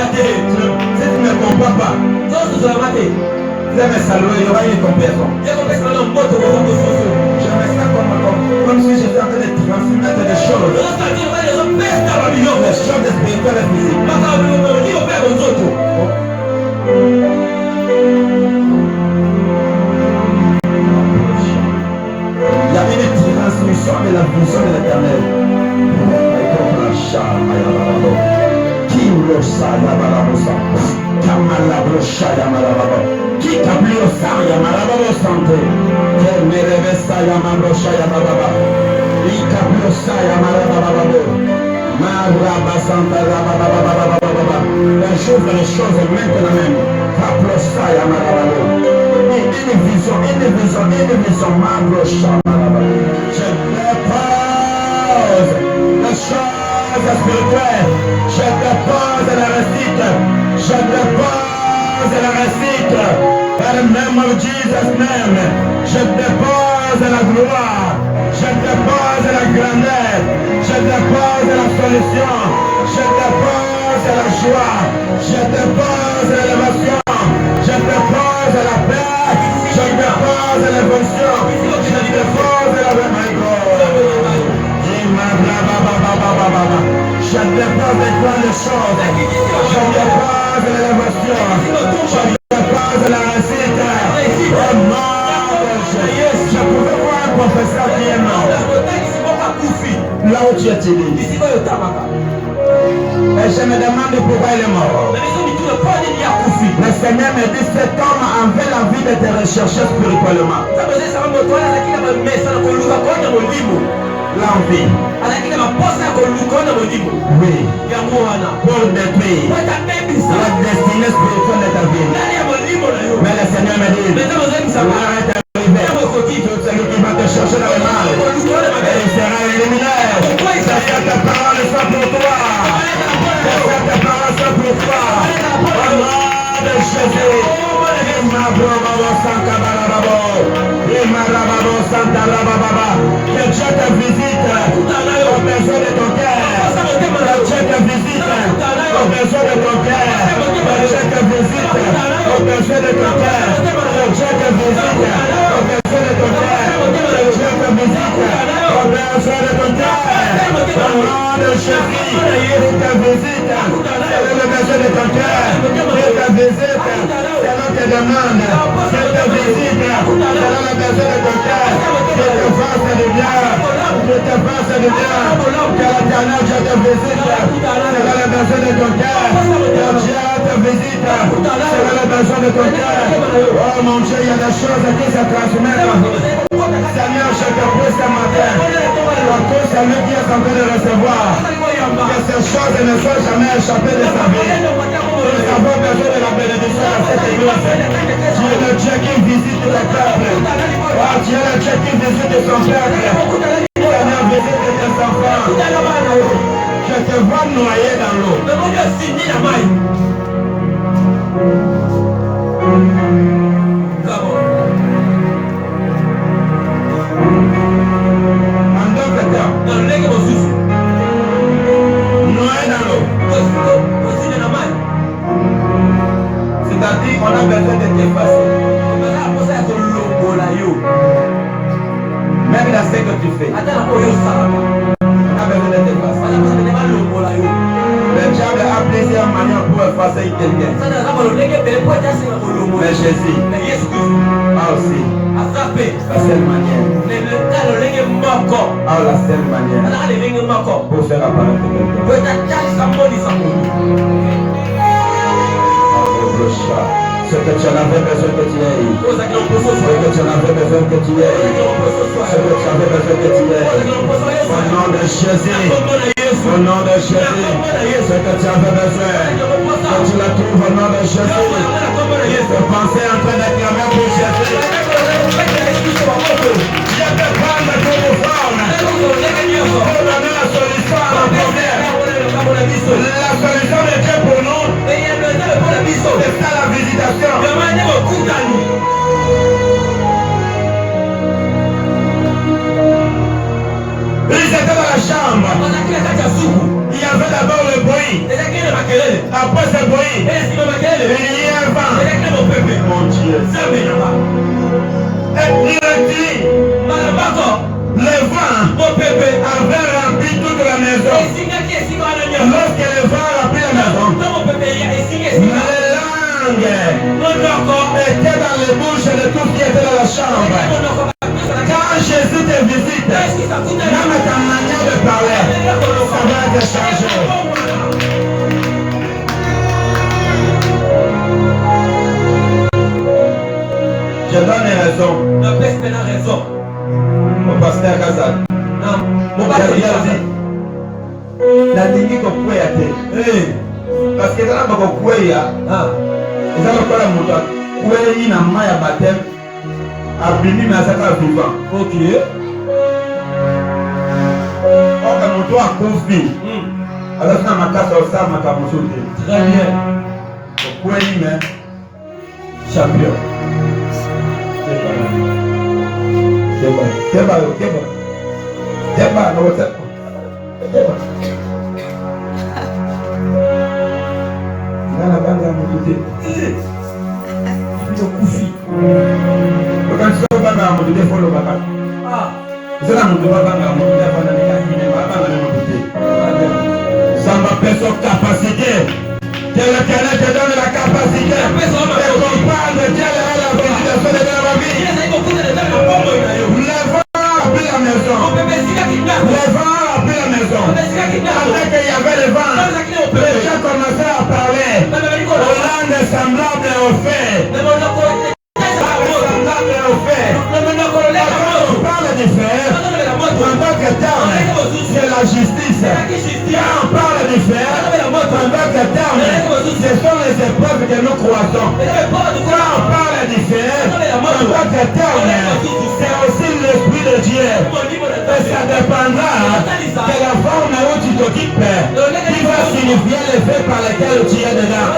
tu ne me comprends pas, vous allez me saluer, il y aura une comparaison. Je me sens comme si j'étais en train de transmettre des choses. Des choses spirituelles et physiques. Il y a une transmission de la vision de l'éternel. Qui tablio saya marababo sante que me revesa ya mamrosha ya baba i tablio saya marababo maraba santa baba les choses maintenant même tablio saya marababo une vision mamrosha marababo je dépose les choses spirituelles je dépose la récite je dépose la récite. Par le nom de Jésus même, je dépose la gloire, je dépose la grandeur, je dépose la solution, je dépose la joie, je dépose l'élévation, je dépose la paix, je dépose l'évolution, je dépose la je dépose les grandes choses, je dépose l'élévation, je dépose la réussite. Oh non, je pouvais voir un professeur qui est mort. Là où tu es dit. Et je me demande pourquoi il est mort. Le Seigneur me dit, cet homme avait envie de te rechercher spirituellement. L'envie. Oui. Pour détruire la destinée spirituelle de ta vie. Mais le Seigneur me dit, l'arrête d'arriver. Tout celui qui va te chercher dans le mal, il sera éliminé. Cette parole soit pour toi. Cette parole soit pour toi. Au nom de Jésus. Que Dieu te visite au besoin de ton cœur. Que Dieu te visite au besoin de ton cœur. Que Dieu te visite au besoin de ton cœur. Que Dieu te visite au besoin de ton cœur. Que Dieu te visite au besoin de ton cœur. Au nom de Jésus, il te visite. C'est le besoin de ton cœur. Il te visite. C'est l'homme te demande. Il te visite. C'est le besoin de ton cœur. Il te fasse du bien. Je te fasse du bien. Que l'Éternel Dieu te visite. C'est le besoin de ton cœur. Que Dieu te visite. C'est le besoin de ton cœur. Oh mon Dieu, il y a des choses qui se transmettent. Seigneur, je te prie ce matin. Pour tout celui qui est en train de recevoir. Que ces choses ne soient jamais échappées de sa vie. Nous avons besoin de la bénédiction de cette église. Tu es le Dieu qui visite le peuple. Oh, tu es le Dieu qui visite son peuple. Seigneur, visite tes enfants. Je te vois noyer dans l'eau. En d'autres termes, noyer dans l'eau. C'est-à-dire qu'on a besoin de t'effacer. Même dans ce que tu fais, on a besoin de t'effacer. Le diable a plusieurs manières pour effacer quelqu'un. Mais Jésus a aussi la seule manière. A la seule manière pour faire apparaître quelqu'un. Ce que tu en avais besoin que tu aies. Ce que tu en avais besoin que tu aies. Ce que tu avais besoin que tu aies. Au nom de Jésus. Au nom de Jésus. Ce que tu avais besoin. Que tu la trouves au nom de Jésus. De penser en train d'acclamer pour Jésus. Je te prendre comme forme. Pour donner la solution à nos problèmes. La solution de Dieu pour nous. C'est ça la visitation. Ils étaient dans la chambre. Il y avait d'abord le bruit. Après ce bruit, il y a un vent. Mon Dieu. Et il a dit, le vent avait rempli toute la maison. Lorsque le vent a rempli la maison, les langues étaient dans les bouches de tout ce qui était dans la chambre. Quand Jésus te visite, même ta manière de parler, ça va être changé. Je donne raison au pasteur Kazal. Mon pasteur dit, la dignité qu'on peut être. Parce que dans la beaucoup il y a pas la montagne. Il y a un maillot baptême. Abimi mais ça va vivant. Ok. Or quand mon toit confie. Alors ça m'a cassé au sang, m'a cassé. Très bien. Pourquoi il met champion. C'est pas la bande à mon côté. Je suis quand tu vas à mon côté, il faut le baba. C'est là mon baba à mon côté. Ça m'appelle son capacité. Que l'Éternel te donne la capacité de comprendre quelle est la visitation de la vie. Le vent a pris la maison. Le vent a pris la maison. Après qu'il y avait le vent, les gens commençaient à parler. terme, c'est la justice. Quand on parle du fer, en d'autres termes, ce sont les épreuves que nous croisons. Quand on parle du fer, en d'autres termes, c'est aussi l'Esprit de Dieu. Et ça dépendra de la forme où tu t'occupes qui va signifier les faits par lesquels tu es dedans.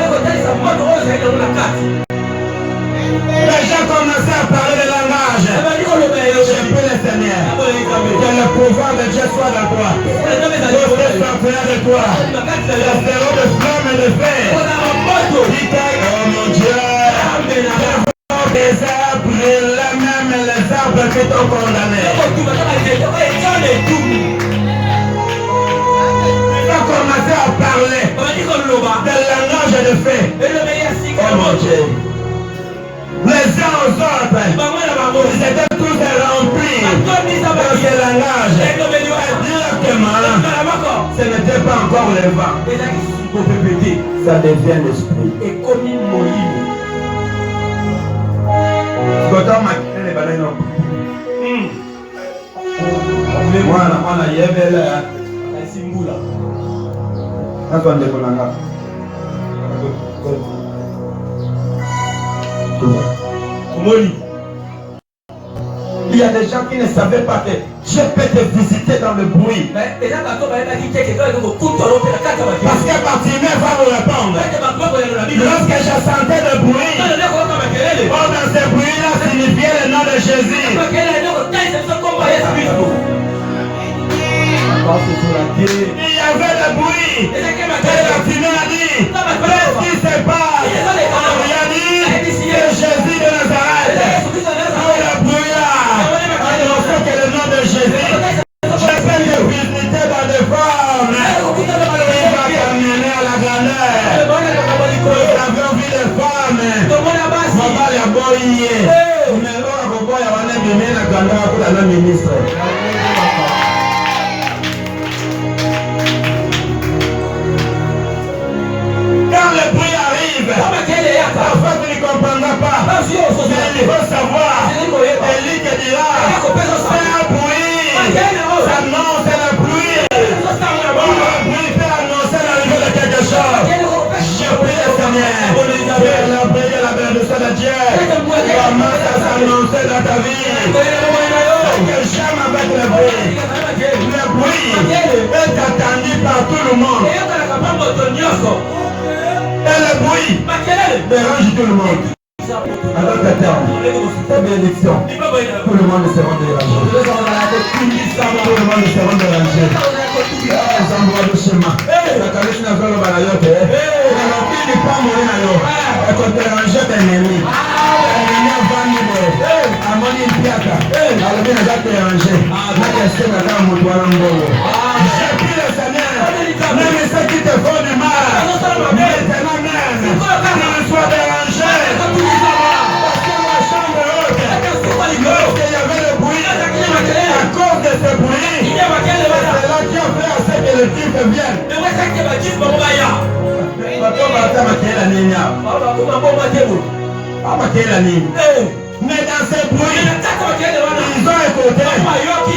Les gens commencent à parler de langage. Je prie le Seigneur que le pouvoir de Dieu soit dans toi. L'esprit sortira de toi. Le zéro de flamme et de fer. Oh mon Dieu. Les arbres, même les arbres qui t'ont condamné. Ils ont commencé à parler de langage de fait. Oh mon Dieu. Les uns aux autres, ils étaient tous remplis dans ce langage. Directement, ce n'était pas encore le vent. Ça devient l'esprit. Et comme il mourit. Voilà, il y avait là. Il y a des gens qui ne savaient pas que je peux te visiter dans le bruit. Parce que Bartimée va vous répondre. Lorsque je sentais le bruit, dans ce bruit-là signifiait le nom de Jésus. Il y avait le bruit. Et Bartimée a dit, qu'est-ce qui se passe? Il a dit, c'est Jésus de Nazareth. Le bruit-là annonçait que le nom de Jésus, je peux te visiter dans des formes. Il va t'amener à la grandeur. Nous avons vu des femmes. Maman l'a boyé. Mais on va amener la grandeur pour la ministre. Quand le bruit arrive, parfois tu ne comprendras pas. Mais il faut savoir. Élie te dira, c'est un bruit. Ça annonce la pluie. Le bruit fait annoncer l'arrivée de quelque chose. Je prie le Seigneur. Que la prière et la bénédiction de Dieu commence à s'annoncer dans ta vie. Que j'aime avec le bruit. Le bruit est attendu par tout le monde. Et le bruit dérange tout le monde. Alors que terme, ta bénédiction, tout le monde sera dérangé. Tout le monde sera dérangé. Les endroits de chemin. La calèche n'a pas le balayote. Il n'est pas mourir à l'eau. Et qu'on dérange tes ennemis. Il n'y a pas de niveau. À mon impiata. Alors bien, il va te déranger. La question est dans mon doigt en bolo. J'ai pris le Seigneur. Même ceux qui te font du mal. Maintenant même. Qu'ils soient dérangés. Lorsqu'il y avait le bruit, à cause de ce bruit, c'est là qui a fait à ce que le type vienne. Mais dans ce bruit, ils ont écouté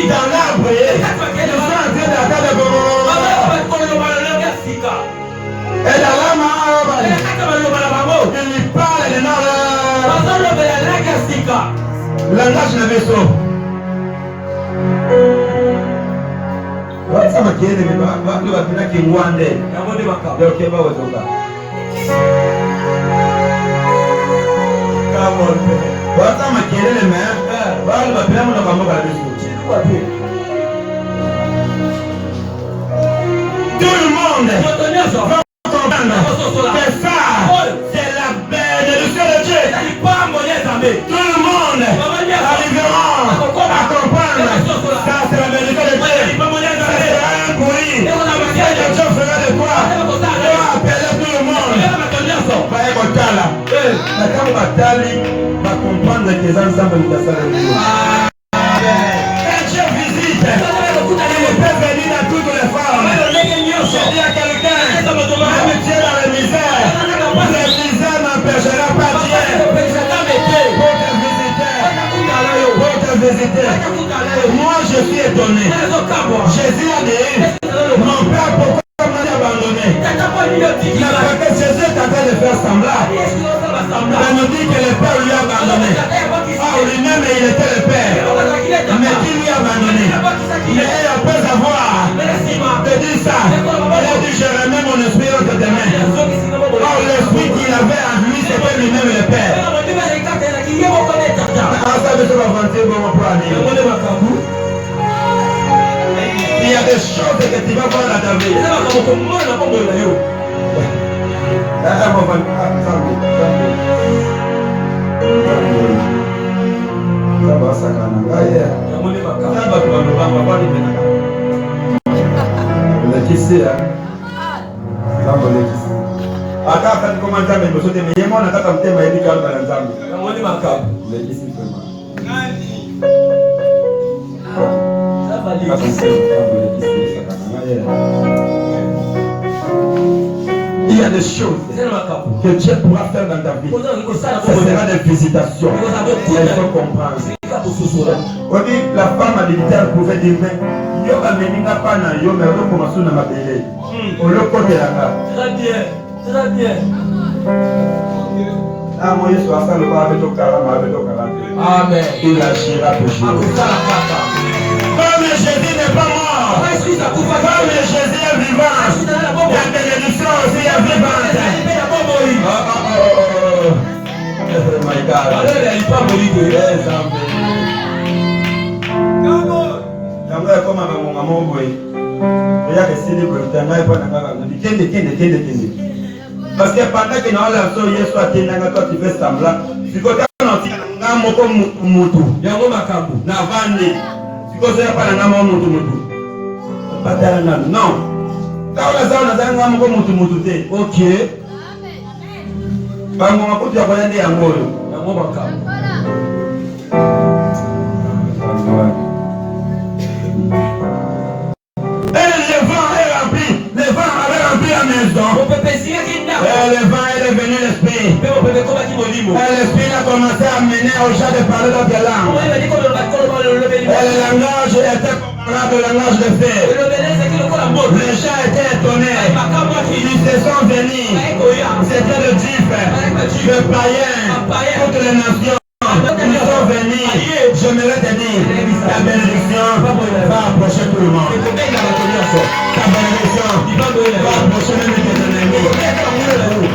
dans l'arbre, ils sont en train d'attendre. Et la lame, il parle de langage de vaisseau. What's up, kid? You are connecting one day. Okay, but what's over? Come on, what's up, kid? Man, well, but I'm not going to go to this. Tout le monde va comprendre que ça, c'est la bénédiction de Dieu. Tout le monde arriveront à comprendre. Ça, c'est la bénédiction de Dieu. Ça sera un bruit. Que Dieu fera de toi. Tu vas appeler tout le monde. Va y botala. Mais quand on va t'aller, va comprendre que les ensemble nous assemblent. Quand Dieu visite, il peut venir dans toutes les formes. Je dis à quelqu'un, même Dieu dans les misères. Les misères n'empêchera pas Dieu. Pour te visiter. Moi je suis étonné. Je ça. Il a dit, je remets mon esprit entre tes mains. Or, l'esprit qu'il avait en lui, c'était lui-même le Père. Il y a des choses que tu vas voir dans ta vie. Il y a des choses que Dieu pourra faire dans ta vie. Ce sera des visitations. Il faut comprendre. On dit, la femme militaire pouvait dire, mais yo ameninga pana yo mais on commence na mabele. On le côté là. Très bien. Très bien. Ah Moïse soit ça le pas avec ton carame avec ton carame. Amen. Il agira toujours. Comme Jésus n'est pas mort. Comme Jésus est vivant. La bénédiction aussi est vivante. Oh my God. Alors il n'est pas mort. Comme maman boy. Regarde si les Britanniques pas d'accord. Kende. Parce que pendant que nous allons hier soir toi tu fais semblant. Si côté on a moko mutu. Yango makambu. Na vandi. Si côté pas na mutu. Pas tellement non. Quand on a ça na moko mutu te. OK. Bango makuti ya kwenda yango. Yango makambu. Le vent est devenu l'esprit. L'esprit a commencé à mener aux gens de parler d'autres langues. Le langage était comparable au langage de feu. Les gens étaient étonnés. Ils se sont venus. C'était le juif, le païen, toutes les nations. Ils sont venus. J'aimerais te dire, ta bénédiction va approcher tout le monde. Ta bénédiction va approcher même tes ennemis.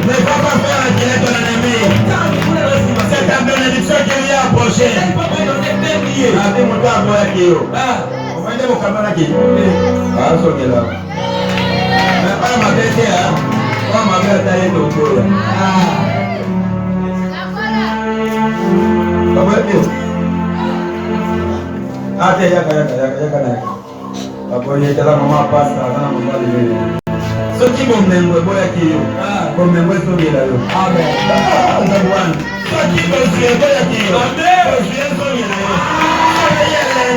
Ne va pas faire attirer ton ennemi. C'est ta bénédiction qui lui a approché. Avec mon temps à moi qui est. On va dire mon camarade qui est. Ah, c'est ok là. Mais pas ma bête, hein. Pas ma bête, elle est au bout. Comment est-ce? Ah, tiens, yaka. Aboye tala mama pasta na mama lele. So ki bomengwe boya kiyo. Bomengwe so gela yo. Amen. Ndabwan. So ki boya kiyo. Amen. Boya so gela yo.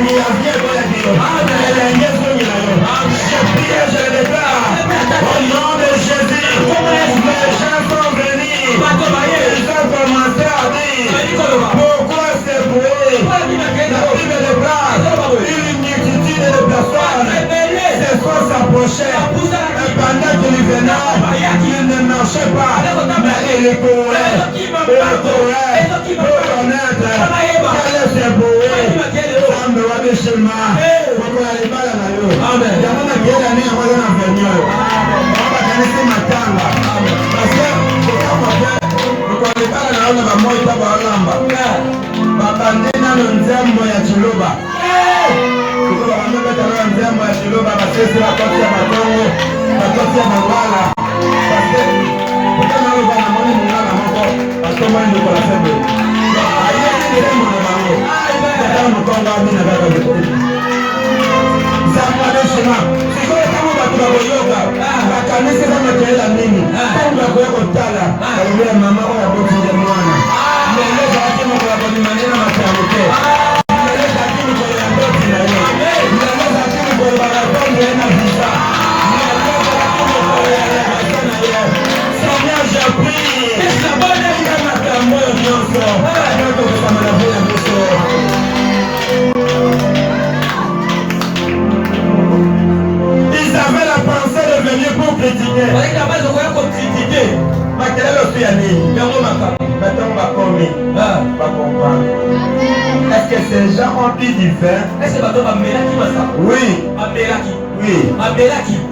Ni avie boya kiyo. Amen. Ni so gela yo. Amen. Je prie, je déclare au nom de Jésus. Les gens sont venus. Ils ont commencé à dire pourquoi c'est bruit. La Bible déclare une multitude de personnes se sont s'approcher. Et pendant qu'il venait, il ne marchait pas, mais il courait. Pour connaître quel est ce bruit. Sambe wabi shema. Pourquoi il va là yo? Amen. Yamana kiela ni ambayo na venyo. Baba kanisa matanga. Parce que kwa libala naona bamoyo baba walamba. Baba nena nzembo ya chiloba. Kuko bambe tala nzembo ya chiloba basese bakoti ya matongo, bakoti ya mangala. Parce que kama wao bana mwana mungala moko, atoma ndio kwa sebe. Aye ndio mwana wangu. Ndio mkonga mimi na baba yetu. Zama neshima. Siko kama watu wa yoga. Kanisa kama kila nini. Kama kwa kotala. Kwa mama wa bosi ya mwana. Ndio kama kwa baba maneno matamuke. Ils avaient la pensée de venir pour critiquer. Est-ce que ces gens ont pris du vin? Oui. Oui.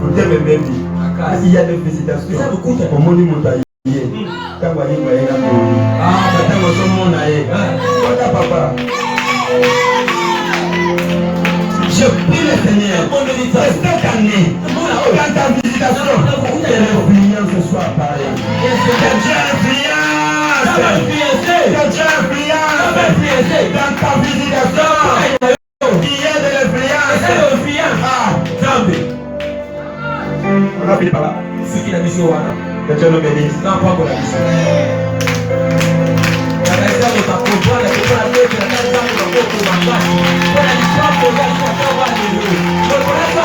Vous t'aimez même. Il y a des félicitations. Au monde du monde. Quand vous allez voir, papa. Je prie le Seigneur. Cette année, dans ta visitation, il y a l'influence ce soir pareil. Que Dieu influence. Que Dieu influence. Dans ta visitation, il y a de l'influence. Ah, Zambé. On a fini par là. Ce qui l'a mission. Que Dieu nous bénisse. Non, pas pour la mission. La